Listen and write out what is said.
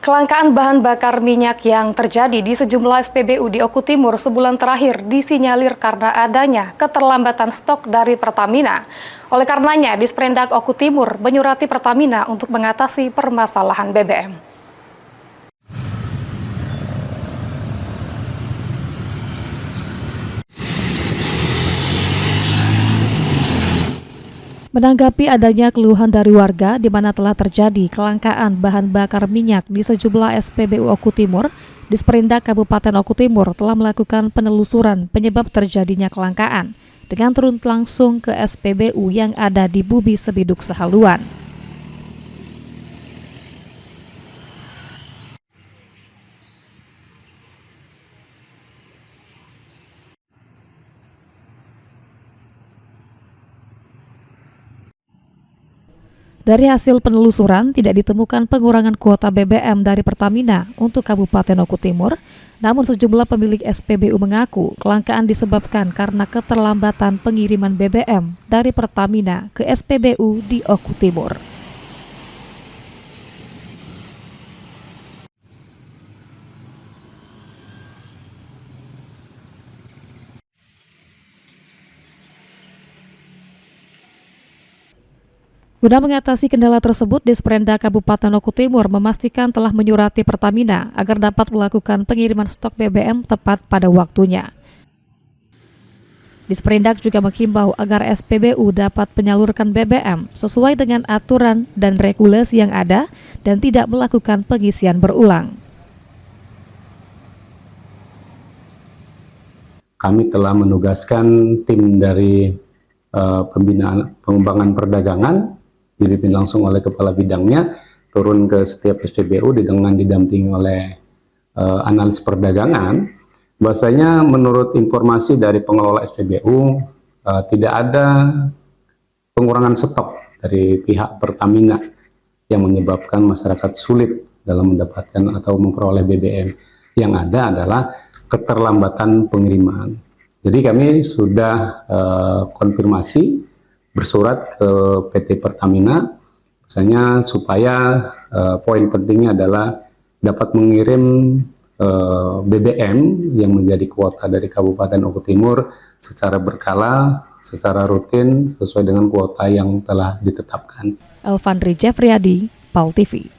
Kelangkaan bahan bakar minyak yang terjadi di sejumlah SPBU di Oku Timur sebulan terakhir disinyalir karena adanya keterlambatan stok dari Pertamina. Oleh karenanya, Disperindak Oku Timur menyurati Pertamina untuk mengatasi permasalahan BBM. Menanggapi adanya keluhan dari warga di mana telah terjadi kelangkaan bahan bakar minyak di sejumlah SPBU Oku Timur, Disperindak Kabupaten Oku Timur telah melakukan penelusuran penyebab terjadinya kelangkaan dengan turun langsung ke SPBU yang ada di Bubi Sebiduk Sehaluan. Dari hasil penelusuran, tidak ditemukan pengurangan kuota BBM dari Pertamina untuk Kabupaten Oku Timur, namun sejumlah pemilik SPBU mengaku kelangkaan disebabkan karena keterlambatan pengiriman BBM dari Pertamina ke SPBU di Oku Timur. Guna mengatasi kendala tersebut, Disperindak Kabupaten Oku Timur memastikan telah menyurati Pertamina agar dapat melakukan pengiriman stok BBM tepat pada waktunya. Disperindak juga menghimbau agar SPBU dapat menyalurkan BBM sesuai dengan aturan dan regulasi yang ada dan tidak melakukan pengisian berulang. Kami telah menugaskan tim dari pembinaan pengembangan perdagangan dipimpin langsung oleh kepala bidangnya turun ke setiap SPBU dengan didampingi oleh analis perdagangan. Bahwasanya menurut informasi dari pengelola SPBU tidak ada pengurangan stok dari pihak Pertamina yang menyebabkan masyarakat sulit dalam mendapatkan atau memperoleh BBM. Yang ada adalah keterlambatan pengiriman. Jadi kami sudah konfirmasi bersurat ke PT Pertamina, misalnya supaya poin pentingnya adalah dapat mengirim BBM yang menjadi kuota dari Kabupaten Oku Timur secara berkala, secara rutin sesuai dengan kuota yang telah ditetapkan. Elfandri Jeffriyadi, PAL TV.